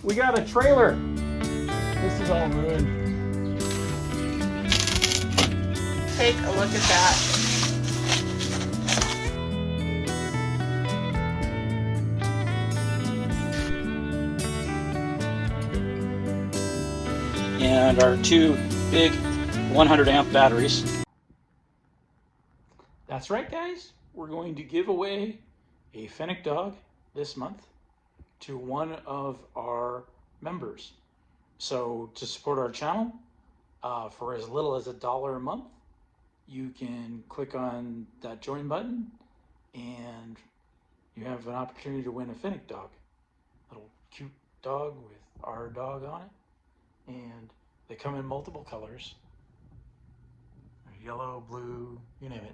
We got a trailer. This is all ruined. Take a look at that. And our two big 100 amp batteries. That's right, guys. We're going to give away a Fennec dog this month to one of our members. So to support our channel, for as little as $1 a month, you can click on that join button and you have an opportunity to win a Fennec dog. Little cute dog with our dog on it. And they come in multiple colors. Yellow, blue, you name it.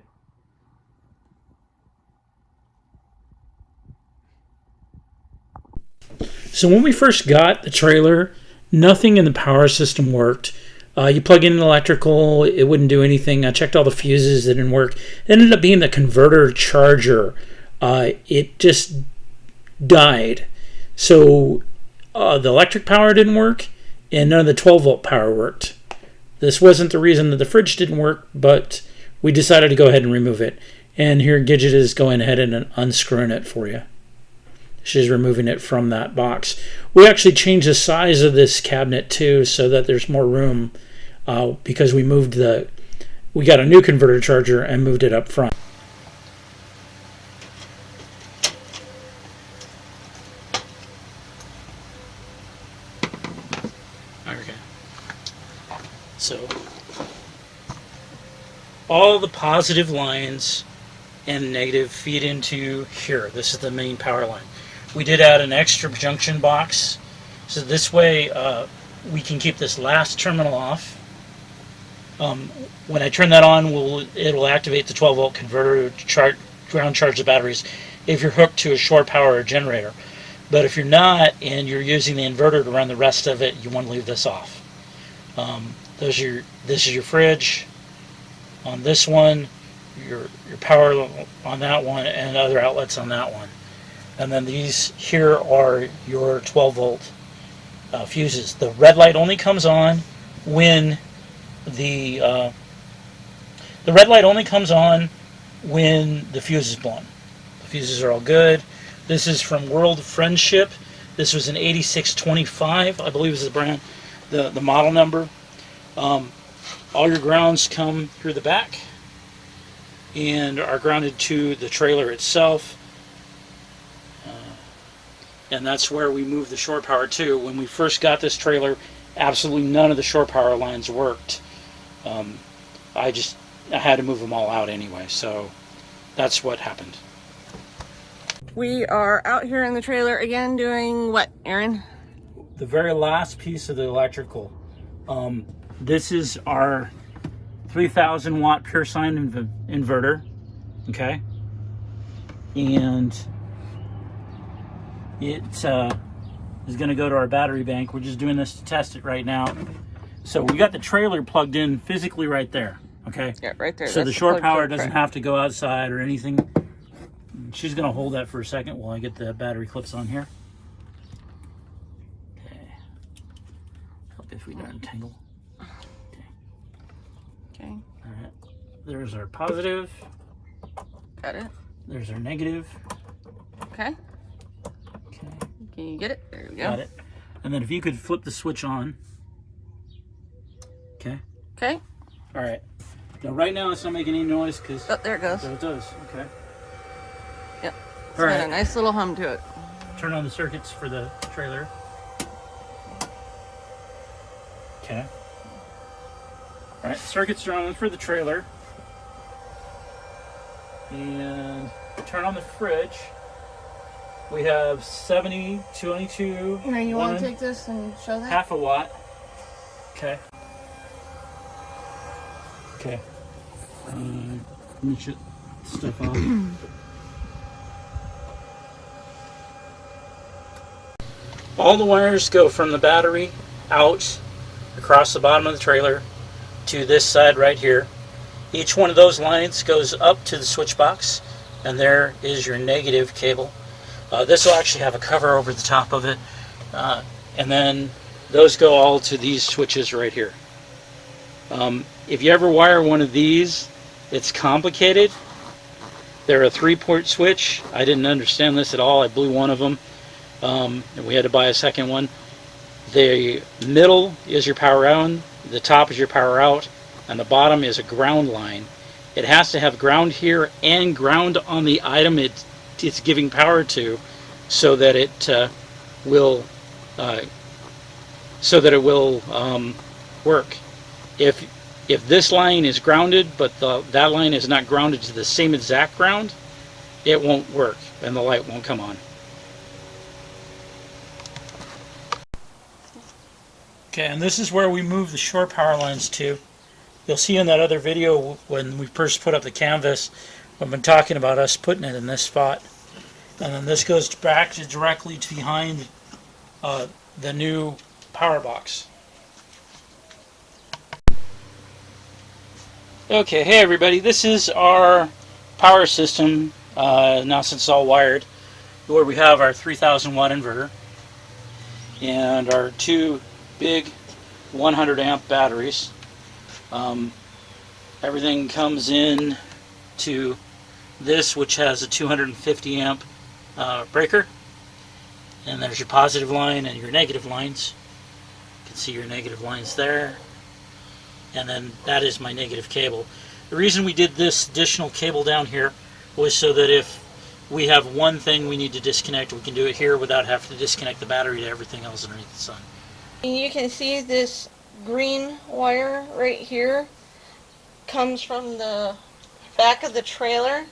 So when we first got the trailer, nothing in the power system worked. You plug in the electrical, it wouldn't do anything. I checked all the fuses, it didn't work. It ended up being the converter charger. It just died. So the electric power didn't work, and none of the 12-volt power worked. This wasn't the reason that the fridge didn't work, but we decided to go ahead and remove it. And here Gidget is going ahead and unscrewing it for you. She's removing it from that box. We actually changed the size of this cabinet too, so that there's more room, because we got a new converter charger and moved it up front. Okay. So all the positive lines and negative feed into here. This is the main power line. We did add an extra junction box, so this way we can keep this last terminal off. When I turn that on, it'll activate the 12-volt converter to ground charge the batteries if you're hooked to a shore power or generator. But if you're not and you're using the inverter to run the rest of it, you want to leave this off. This is your fridge on this one, your power on that one, and other outlets on that one. And then these here are your 12-volt fuses. The red light only comes on when the fuse is blown. The fuses are all good. This is from World Friendship. This was an 8625, I believe is the brand, the model number. All your grounds come through the back and are grounded to the trailer itself. And that's where we moved the shore power to. When we first got this trailer, absolutely none of the shore power lines worked. I had to move them all out anyway, so that's what happened. We are out here in the trailer again doing what, Aaron? The very last piece of the electrical. This is our 3,000 watt pure sine inverter, okay? And it is going to go to our battery bank. We're just doing this to test it right now. So we got the trailer plugged in physically right there, okay? Yeah, right there. So the shore power doesn't have to go outside or anything. She's going to hold that for a second while I get the battery clips on here. Okay. Help if we don't entangle. Okay. All right. There's our positive. Got it. There's our negative. Okay. Okay. Can you get it? There we go. Got it. And then if you could flip the switch on. Okay. Okay. All right. Now right now it's not making any noise because. Oh, there it goes. So it does. Okay. Yep. It's All got right. a nice little hum to it. Turn on the circuits for the trailer. Okay. All right. Circuits are on for the trailer. And turn on the fridge. We have 70, 22. Here, you want to take this and show that? Half a watt. Okay. Okay. Let me shut stuff off. All the wires go from the battery out across the bottom of the trailer to this side right here. Each one of those lines goes up to the switch box, and there is your negative cable. This will actually have a cover over the top of it. and then those go all to these switches right here. If you ever wire one of these, it's complicated. They're a 3-port switch. I didn't understand this at all. I blew one of them, and we had to buy a second one. The middle is your power on, the top is your power out, and the bottom is a ground line. It has to have ground here and ground on the item it's giving power to, so that it will work. If this line is grounded, but that line is not grounded to the same exact ground, it won't work and the light won't come on. Okay, and this is where we move the shore power lines to. You'll see in that other video when we first put up the canvas, I've been talking about us putting it in this spot. And then this goes back directly to behind the new power box. Okay, hey everybody, this is our power system, now since it's all wired, where we have our 3000 watt inverter and our 2 big 100 amp batteries. Everything comes in to this, which has a 250 amp breaker, and there's your positive line and your negative lines. You can see your negative lines there, and then that is my negative cable. The reason we did this additional cable down here was so that if we have one thing we need to disconnect, we can do it here without having to disconnect the battery to everything else underneath the sun. You can see this green wire right here comes from the back of the trailer,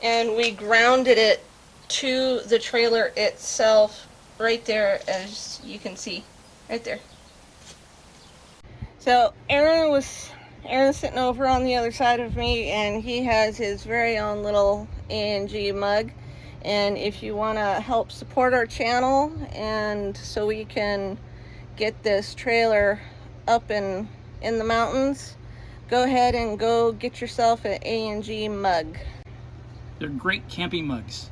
and we grounded it to the trailer itself right there, as you can see right there. So Aaron's sitting over on the other side of me, and he has his very own little A&G mug. And if you want to help support our channel, and so we can get this trailer up in the mountains, go ahead and go get yourself an A&G mug. They're great camping mugs.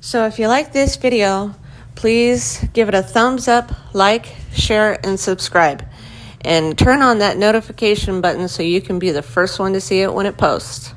So if you like this video, please give it a thumbs up, like, share, and subscribe. And turn on that notification button so you can be the first one to see it when it posts.